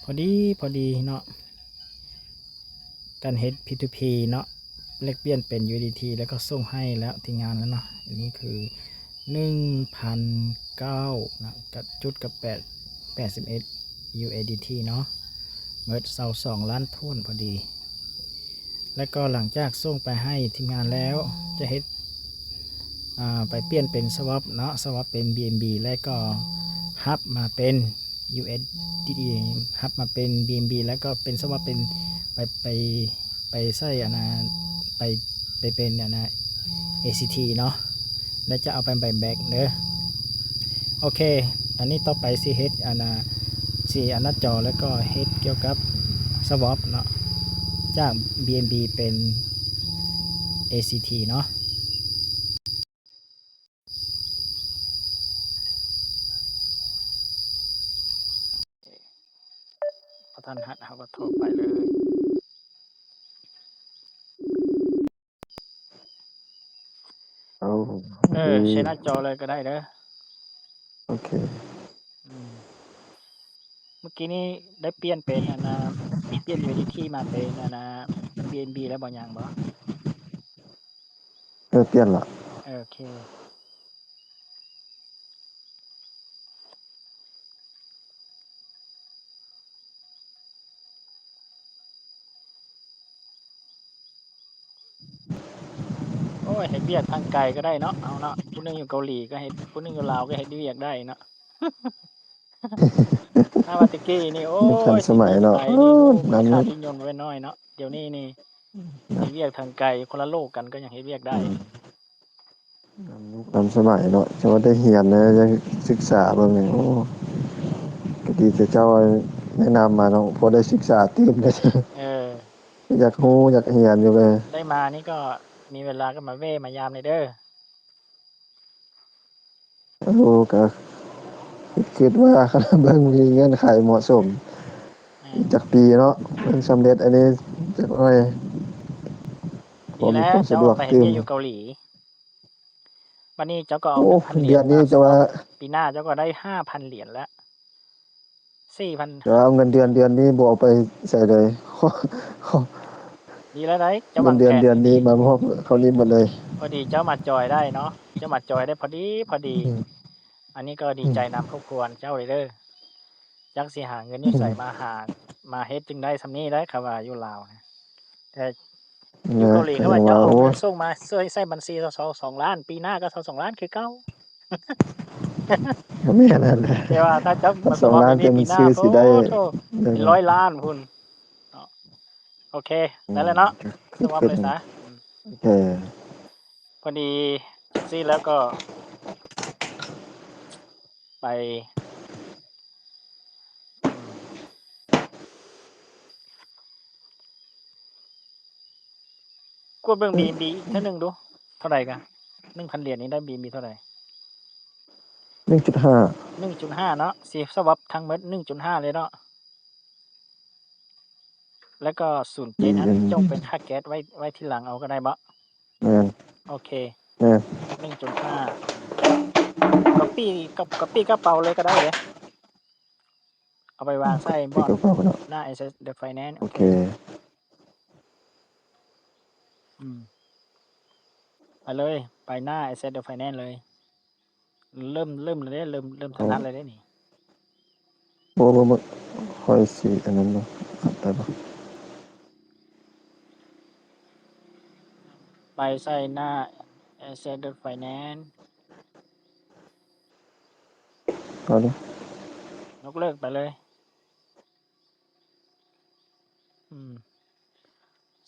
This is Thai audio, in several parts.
พอดีเนาะการเฮ็ด P2P เนาะแลกเปลี่ยนเป็น USDT แล้วก็ส่งให้แล้วที่งานแล้วเนาะอันนี้คือ 1,009นะกับจุดกับ81 USDT เนาะเมิด22ล้านถ้วนพอดีแล้วก็หลังจากส่งไปให้ทีมงานแล้วจะเฮ็ดไปเปลี่ยนเป็น swap เนาะ swap เป็น BNB แล้วก็ฮับมาเป็น USDT ฮับมาเป็น BNB แล้วก็เป็น swap เป็นไปไปไปใส่ไปเป็นACT เนาะแล้วจะเอาไปแบ็กเด้อโอเคอันนี้ต่อไปสิเฮ็ดสิหน้าจอแล้วก็เฮ็ดเกี่ยวกับ swap เนาะจาก BNB เป็น ACT เนาะพอท่านหัดเขาก็โทรไปเลยใช้หน้าจอเลยก็ได้เด้อโอเคเมื่อกี้นี้ได้เปลี่ยนเป็นเปลี่ยน USDT มาเป็นBNB แล้วบ่ยังบ่เปลี่ยนละโอเคโอ้ยเฮ็ดเวียกทางไกลก็ได้เนาะเอาเนาะผู้นึงอยู่เกาหลีก็เฮ็ดผู้นึงอยู่ลาวก็เฮ็ดเวียกได้เนาะถ้าว่าตะกี้นี่โอ้ทันยสมัยเนาะนี่โอ้นั้นค่าที่ยนต์ไว้น้อยเนาะเดี๋ยวนี้นี่เฮ็ดเวียกทางไกลคนละโลกกันก็ยังเฮ็ดเวียกได้ทันสมัยเนาะจะว่าได้เรียนนะจะศึกษาเบิ่งนี่โอ้ก็ดีแต่เจ้าแนะนำมาเนาะพอได้ศึกษาเติมได้อยากรู้อยากเรียนอยู่เลยได้มานี่ก็มีเวลาก็มาเว้มายามเลยเด้อก็คิดว่าคันเบิ่งมีเงื่อนไขเหมาะสมอีกจักปีเนาะเพิ่นสำเร็จอันนี้จักหน่อยพอดีแล้วมีความสะเจ้าดวกไปเฮ็ดเติมเวียกอยู่เกาหลีบัดนี้เจ้าก็เอาโอ้1,000เหรีเดืยญมาอนนี้จะว่าปีหน้าเจ้าก็ได้ 5,000 เหรียญแล้ว4,000จะเอาเงินเดือนนี้บ่เอาไปใส่เลย ดีแล้วได้เจ้าเงิวางแผนเดือนนดีนี้มามอบเขานี้หมดเลย ๆพอดีเจ้ามาจอยได้เนาะเจ้ามาจอยได้พอดีอันนี้ก็ดีใจนำครอบครัวเจ้าเลยเด้อจักสิหาเงินอยู่ไสมาเฮ็ดจึงได้ส่ำนี้ได้เขาว่าอยู่ลาวแต่อยู่เกาหลีก็เขาว่ายังว่าโอ้เจ้าเอาเงินส่งมาใส่บัญชี2ล้านปีหน้าก็2ล้านคือเก่า ก็แม่นนั่นแหละแต่ว่าถ้าเจ้ามาส2มัครล้านเดี๋ยวนี้ปีหน้าแต่มันซื้อโธ่สิได้เป็น100ล้านพุ่นเนาะโอเคได้แล้วเนาะสวัปเลยซะโอเคพอดีจังซี่แล้วก็ไปกดเบิ่ง BNB อีกเทื่อหนึ่งดูเท่าไหร่กะ 1,000 เหรียญนี้ได้ BNB เท่าไหร่ 1.5 1.5 เนาะสิสวัปทั้งหมด 1.5 เลยเนาะแล้วก็07อันนี้จงเป็นค่าแก๊สไว้ทีหลังเอาก็ได้บ่แม่นโอเคแม่น 1.5 copy กอปปี้กระเป๋าเลยก็ได้เดะเอาไปวางใส่บอนกระเป๋าเนาะหน้า Access the Finance โอเคโอเคไปเลยไปหน้า Access the Finance เลยเริ่มเลยเด้เริ่มถนัดเลยเด้นี่บ่ค่อยสิอันนั้นบ่ได้บ่ไปใส่หน้า Access the Finance เอาเด้ยกเลิกไปเลย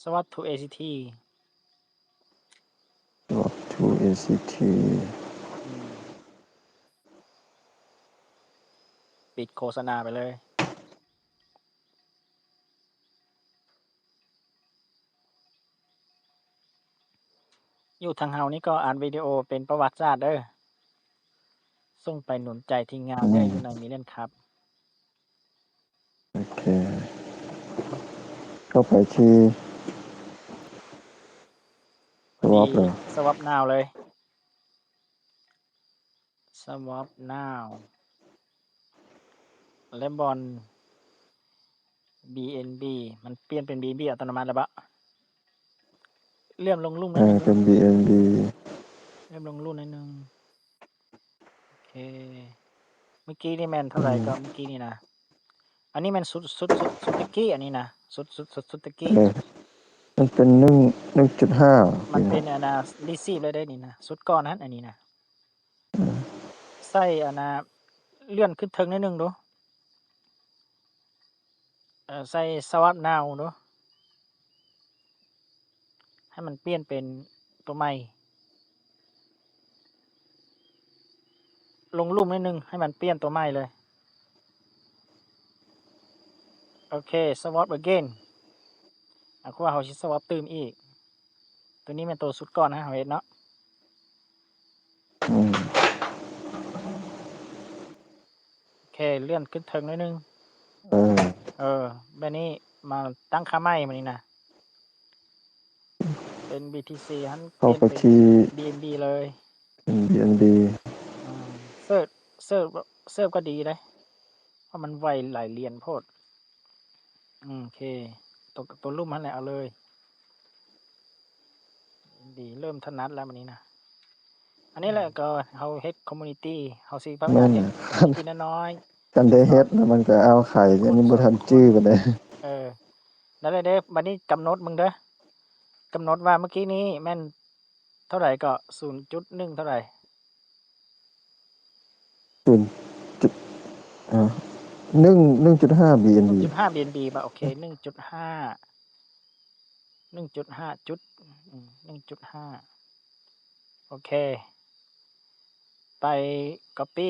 Swap to ACT Swap to ACT ปิดโฆษณาไปเลยอยู่ทางเฮานี่ก็อ่านวิดีโอเป็นประวัติศาสตร์เด้อส่งไปหนุนใจทีมงานเด้ออยู่ในมิเลียนครับโอเคเข้าไปที่ พอดี Swap เลย Swap now เลย Swap now และบอล BNB มันเปลี่ยนเป็น BNB อัตโนมัติแล้วปะเลื่อนลงรุ่มนิดนึง เป็น BNB เลื่อนลงรุ่นนิดนึงโอเคเมื่อกี้นี่แมนเท่าไหร่ก็เมื่อกี้นี่นะอันนี้แมนสุดตะกี้อันนี้นะสุดตะกี้มันเป็น1.5มันเป็นอันนะรีซีฟเลยได้นี่นะสุดก่อนนั้นอันนี้นะใส่อันนะเลื่อนขึ้นเทิงนิดนึงดูใส่สวัสดนาวดูให้มันเปลี่ยนเป็นตัวใหม่ลงรูปนิดนึงให้มันเปลี่ยนตัวใหม่เลยโอเคสวัสด again คือว่าเขาชิสวัสดตื่มอีกตัวนี้เป็นตัวสุดก่อนนะเขาเห็นเนาะโอเคเลื่อนขึ้นเทิงนิดนึงแบบนี้มาตั้งค่าไม้มานี่นะเป็น BTC ฮันเปลี่ยนเป็น BNB เลยเป็น BNB เซิร์ฟก็ดีเลยเพราะมันไวหลายเหรียญโพดโอเคตัวรูปมันแหละเอาเลยดีเริ่มถนัดแล้ววันนี้นะอันนี้แหละก็เขาเฮ็ดคอมมูนิตี้เขาสิประมาณเฮ็ดคอมมูนิตี้น้อยกันได้เฮ็ดแล้วมันก็เอาไข่อันนี้บ่ทันจื้อปานใดนั่นเลยเด้บัดนี้กำหนดมึงเด้อกำหนดว่าเมื่อกี้นี้แม่นเท่าไหร่ก็ 0.1 เท่าไหร่ 1.5 BNB 1.5 BNB ป่ะโอเค 1.5 1.5 จุด1.5โอเคไป copy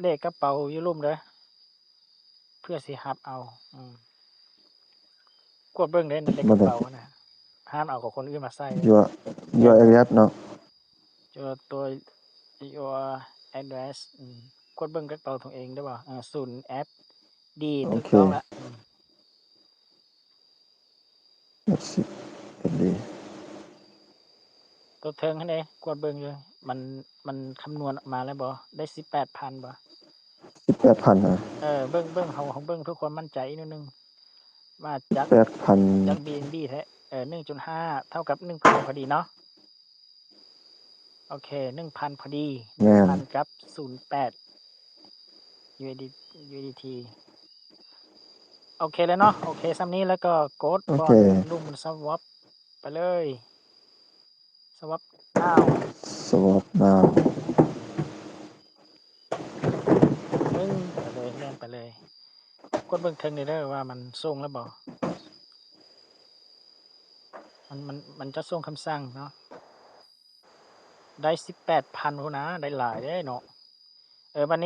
เลขกระเป๋าอยู่ลุ่มเด้อเพื่อสิหับเอากดเบิ่งได้ในเลขกระเป๋านะห้ามเอาของคนอื่นมาใส่your address เนาะเจอตัว your address กดเบิ่งกระเป๋าตัวเองได้ป่ะ0 แอปดีถูกต้องละดีตัวเทิงให้ได้กดเบิ่งเลยมันคำนวณออกมาแล้วบ่ได้ 18,000 บ่ 18,000นะเบิ่งเขาเบิ่งเพื่อความมั่นใจนิดนึงว่าจาก 8,000 BNB แท้1.5 เท่ากับ 1,000 พอดีเนาะโอเค 1,000 พอดี 1,000 กับ 0.8 USDT โอเคแล้วเนาะโอเคซ้ำนี้แล้วก็กดก่อนลุ่มสวอปไปเลยสวอป now swap now ไปเลยเล่นไปเลยกดเบิ่งเทิงเด้อว่ามันส่งแล้วบ่มันจะส่งคำสั่งเนาะได้ 18,000 พุ่นนะได้หลายเด้เนาะบัด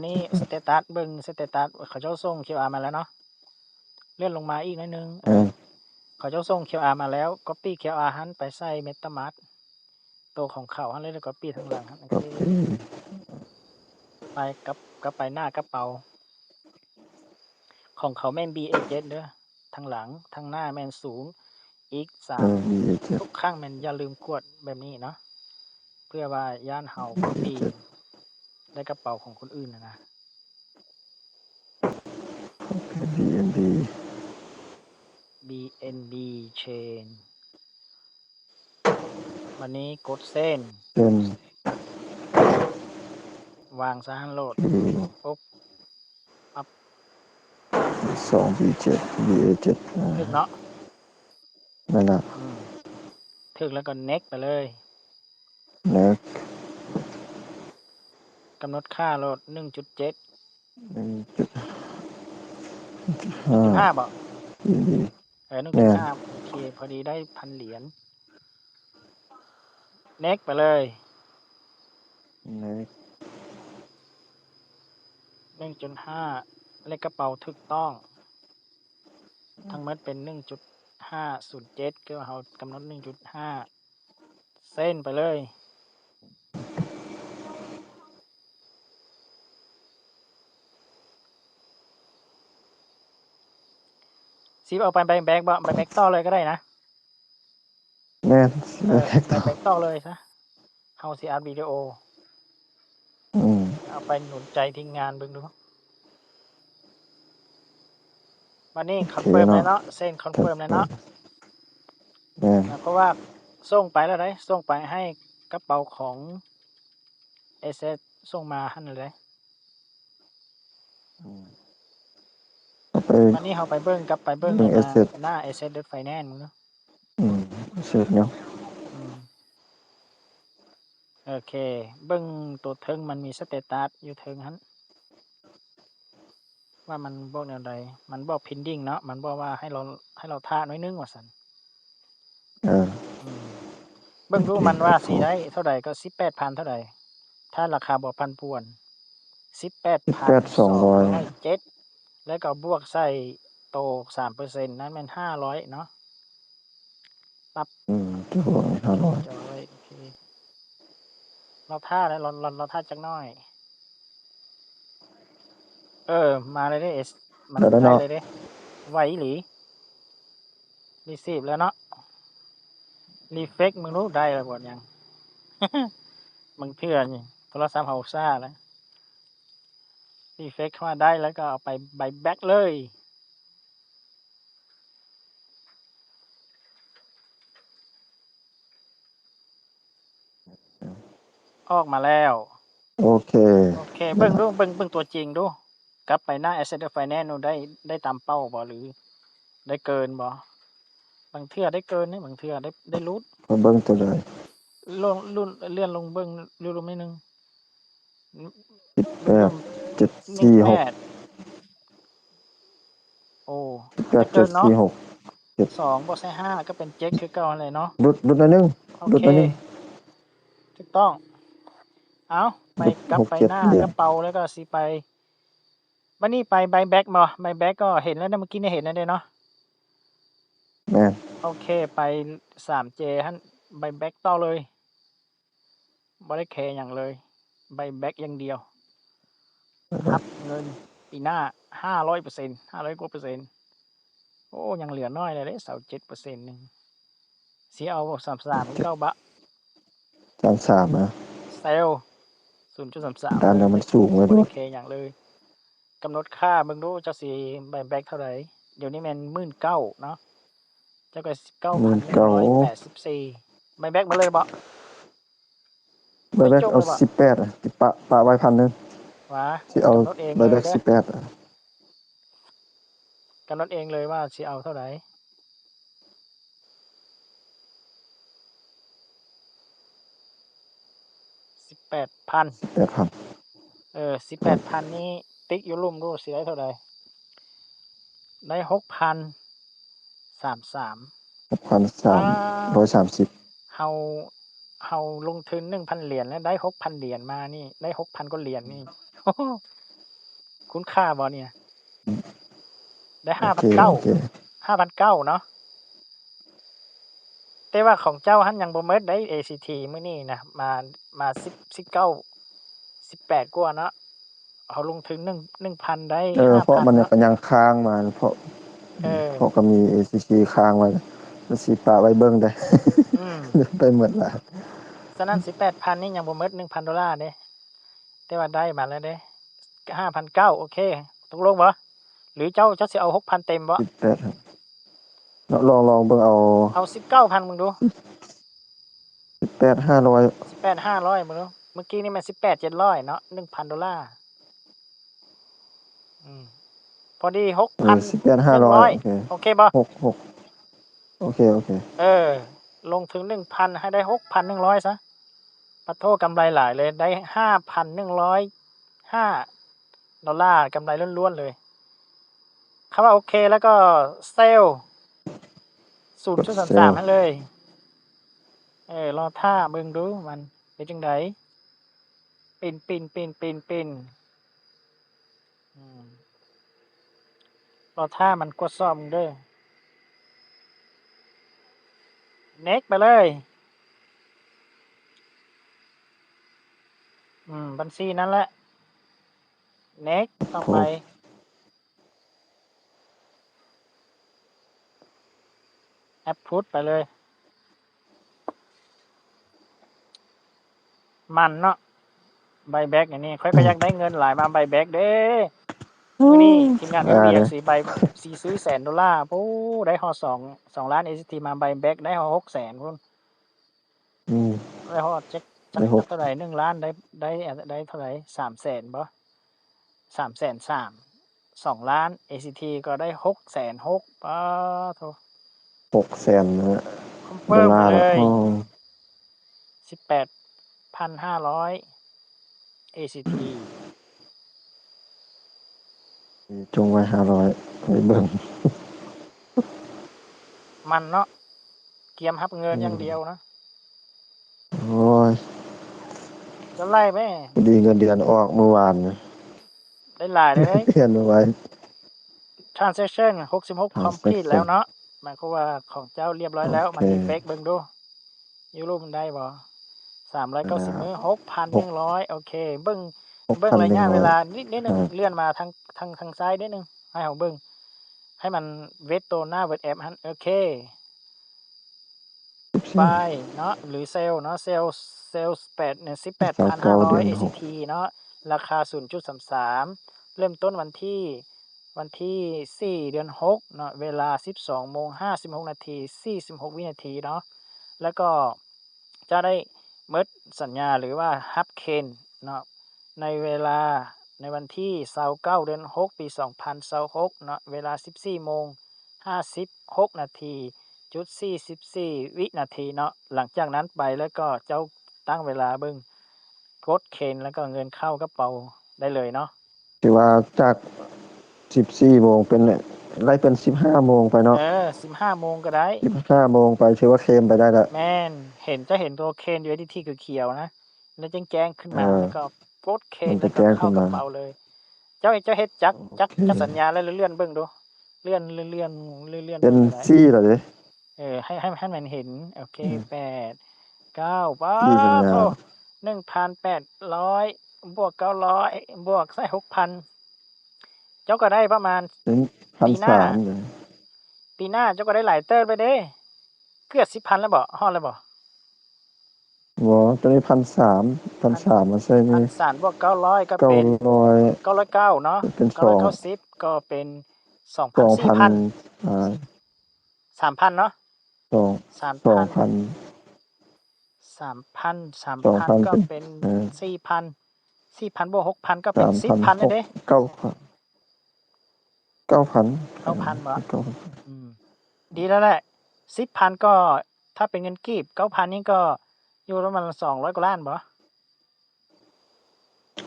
นี้สเตตัสเบิ่งสเตตัสเขาเจ้าส่ง QR มาแล้วเนาะเลื่อนลงมาอีกนิดนึงเขาเจ้าส่ง QR มาแล้ว copy QR หันไปใส่ MetaMask ตัวของเขาหันเลยแล้ว copy ทางหลังหันโอเคไปกับไปหน้ากระเป๋าของเขาแม่น BA7 เด้อทางหลังทางหน้าแม่นสูงอีก3ทุกครั้งแม่นอย่าลืมกดแบบนี้เนาะเพื่อว่าย่านเฮา copy ได้กระเป๋าของคนอื่นนะ BNB chain วันนี้กดเส้นวางซะฮันโหลดปุ๊บปั๊บ 2B7 BA7 ถึกเนาะนั่นน่ะถึกแล้วก็ next ไปเลย next กำหนดค่าโหลด 1.7 1.5 บ่1.5 โอเคพอดีได้ 1,000 เหรียญ next ไปเลย next 1.5 เลขกระเป๋าถูกต้องทั้งหมดเป็น 1.507 คือเรากำหนด 1.5 เส้นไปเลยซีเอาไปแบงบ่ไปแบงต่อเลยก็ได้นะแม่ไปแบงต่อเลยซะเฮาสิอัดวิดีโอเอาไปหนุนใจทีมงานเบิ่งดู วันนี้ค โอ อน เค เฟิร์มเลย เนาะ เนาะเซ็นคอนเฟิร์มเลยเนาะ แม่น เพราะว่าส่งไปแล้วได้ส่งไปให้กระเป๋าของ SS ส่งมาหั่นเลย เอาไป วันนี้เราไปเบิ่งกลับไปเบิ่ง เบิ่ง Asset หน้า SS Finance เนาะ เสร็จเนาะ อืมโอเค เบิ่งตัวเทิงมันมีสเตตัสอยู่เทิงหั่นว่ามันบอกแนวใดมันบอก pending เนาะมันบอกว่าให้เราท่าหน่อยนึงว่าซั่น เออ อืมเบิ่งดูมันว่าสิได้เท่าใดก็ 18,000 เท่าใดถ้าราคาบ่ผันผวน 18,207 แล้วก็บวกใส่โต 3% นั้นแม่น500เนาะปรับ จะบวก500 จอยโอเคเราท่าแล้วเราท่าจักหน่อย มาเลยเด้ S มัน ได้แล้ว ได้ เนาะ เลยเด้ไวอีหลี receive แล้วเนาะ refresh มึงรู้ได้แล้วบ่ยัง บางเทื่อนี่โทรศัพท์เฮาซ่าแล้ว refresh เข้ามาได้แล้วก็เอาไป buy back เลย ออกมาแล้ว โอเค โอเค เบิ่งดูเบิ่งตัวจริงดู กลับไปหน้า Asset Finance ดูได้ตามเป้าบ่หรือได้เกินบ่บางเทื่อได้เกินนี่บางเทื่อได้รุด มาเบิ่งตัวใด ลงรุ่นเลื่อนลงเบิ่งรูนิดนึง 18 18 746 โอ้ได้ 18 เกินเนาะ 746 2บ่ใส่5ก็เป็น7คือเก่านั่นแหละเนาะ รุดหน่อยนึง โอ รุด เค หน่อยนึง ถูกต้อง เอาไปกลับไป 6-7 หน้า เหรียญ กระเป๋าแล้วก็สิไปบัดนี้ไป buy back บ่ buy back ก็เห็นแล้วนะเมื่อกี้นี่เห็นแล้วเด้เนาะ แม่น โอเคไป 3J หั่น buy back ต่อเลยบ่ได้แคร์หยังเลย buy back อย่างเดียวรับเงินปีหน้า 500% 500กว่าเปอร์เซ็นต์โอ้ยังเหลือน้อยเลยเด้27%นึงสิเอา33คือเก่าบะ 33นะ เซล 0.33 ด้านแล้วมันสูงเลย บ่ ด้ว ได้ ย แคร์หยังเลยกำหนดค่าเบิ่งดูเจ้าสิ buy back เท่าใดเดี๋ยวนี้แม่น 19,000 เนาะเจ้าก็ 19,184 buy back มาเลยบ่ ใบแบก จบ เอา เลยบ่ 18อะสิปะไว้1,000นึง หว่า สิเอา กำหนดเอง ใบ เลย แบก เด้อ 18อะ กำหนดเองเลยว่าสิเอาเท่าใด 18,000 18,000 18,000 นี้ติ๊กอยู่ลุ่มดูสิได้เท่าใดได้ 6,033 6,330 เฮาลงทุน 1,000 เหรียญแล้วได้ 6,000 เหรียญมานี่ได้ 6,000 กว่าเหรียญนี่ คุ้มค่าบ่เนี่ย ได้ โอเค 5,900 เนาะแต่ว่าของเจ้าหั้นยังบ่หมดได้ ACT มื้อนี้นะมา10 19 18กว่าเนาะเขาลงทุน1,000 ได้ เพราะมัน 5,000 เนาะ ก็ยังค้างมาเพราะก็มี ACC ค้างไว้มันสิปะไว้เบิ่งได้ ไปหมดแล้ว ฉะนั้น 18,000 นี่ยังบ่หมด $1,000 เด้แต่ว่าได้มาแล้วเด้ 5,900 โอเคตกลงบ่หรือเจ้าสิเอา 6,000 เต็มบ่ 18ครับลองเบิ่งเอา เอา 19,000 มึงดู 18,500 18,500 มึงดูเมื่อกี้นี่มัน 18,700 เนาะ $1,000 พอดี 6,100 โอเคบ่ 66โอเคลงถึง 1,000 ให้ได้ 6,100 ซะปะโทกำไรหลายเลยได้ $5,105 กำไรล้วนๆเลยคำว่าโอเคแล้วก็เซล 0.33 ให้เลยรอท่าเบิ่งดูมันเป็นจังไดปินรอท่ามันกดซ่อมเด้อ next ไปเลยบัญชีนั้นแหละ next ต่อไปapprove ไปเลยมันเนาะ buy back อย่างนี้ค่อยก็อยากได้เงินหลายมา buy back เด้ มื้อนี้ทีมงานเฮ็ดเวียกเลย สิซื้อ$100,000ปู้ได้ฮอด2ล้าน ACT มาใบแบ็กได้ฮอด600,000พุ่นอืมได้ฮอดได้หกจักเท่าไหร่1,000,000ได้เท่าไหร่300,000บ่330,000 2,000,000 ACT ก็ได้660,000ป๊าโธ่600,000นะฮะคอนดอเฟิร์มลลาร์ละเลยอ๋อ18,500 ACT จงไว้500ไว้เบิ่งมันเนาะเตรียมรับเงินอืมอย่างเดียวนะโอ้ยจะไล่แม่ พอดีเงินเดือนออกเมื่อวานนะ ได้หลายเลย เดือนเอาไว้ transaction 66 complete แล้ว transaction เนาะหมายความว่าของเจ้าเรียบร้อยแล้ว โอเคมันรีเฟกเบิ่งดูยูโรมันได้บ่390มื้อ6,100โอเคเบิ่งระยะเวลานิดหนึงเลื่อนมาทางซ้ายนิดหนึงให้เฮาเบิ่งให้มันเวทตัวหน้าเวทแอปหั่นโอเคไป6,114เนาะหรือเซลล์เนาะเซลล์8เนี่ย29เดือน 18,500 6 ACT เนาะราคา 0.33 เริ่มต้นวันที่4เดือน6เนาะเวลา 12:56 นาที 46 วินาทีเนาะแล้วก็จะได้เมิดสัญญาหรือว่าฮับเคนเนาะในเวลาในวันที่29เดือน6ปี2026เนาะเวลา 14:56 นาทีจุด44วินาทีเนาะหลังจากนั้นไปแล้วก็เจ้าตั้งเวลาเบิ่งกดเคนแล้วก็เงินเข้ากระเป๋าได้เลยเนาะ ที่ว่าจาก14โมงเป็นไล่เป็น15โมงไปเนาะ15 โมงก็ได้15โมงไปถือว่าเคลมไปได้แล้วแม่นจะเห็นตัวเคน USDT เขียวๆนะแล้วแจ้งๆขึ้นเออมาแล้วก็กดเคนมันจะแล้วก็แจ้งขึ้นมาเข้ากระเป๋าเลย เจ้าเฮ็ดจักโอเคสัญญาแล้วเลื่อนเบิ่งดูเลื่อนเลื่อนเลื่อนเลื่อนเลื่อนเป็นเบิ่งก็ได้ซี่เหรอเด้ให้มันเห็นโอเค8 9ป๊าซี่สัญญาโธ่1,800บวก900บวกใส่6,000เจ้าก็ได้ประมาณเป็นปีหน้า1,300เลย ปีหน้าเจ้าก็ได้หลายเติบไปเด้เกือบ10,000แล้วบ่ฮอดแล้วบ่ บ่ตัวนี้1,300มันใช่นี่1,300บวก900ก็เป็น900 909เนาะเป็น990ก็เป็น2,000 2,000 4,000อ่า3,000เนาะ3,000 2,000 3,000ก็เป็นเป็นเออ4,000 4,000บวก6,000ก็เป็น10,000เลยเด้ 3,600 9,000 9,000 9,000บ่9,000อืมดีแล้วแหละ10,000ก็ถ้าเป็นเงินกีบ 9,000 นี่ก็อยู่ประมาณ200กว่าล้านบ่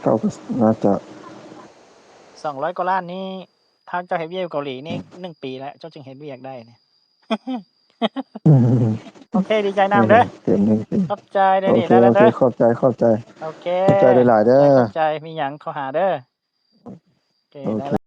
ก็น่าจะ 200กว่าล้านนี่ถ้าเจ้าเฮ็ดเวียกอยู่เกาหลีนี่1ปีแล้วเจ้าจึงเฮ็ดเวียกได้เนี่ย โอเคดีใจนำเด้อเต็ม1ปีขอบใจเด้อโอนี่เคได้แล้วเด้อขอบใจโอเคหลายๆเด้อขอบใจมีหยังโทรหาเด้อโอเคโอเคได้แล้ว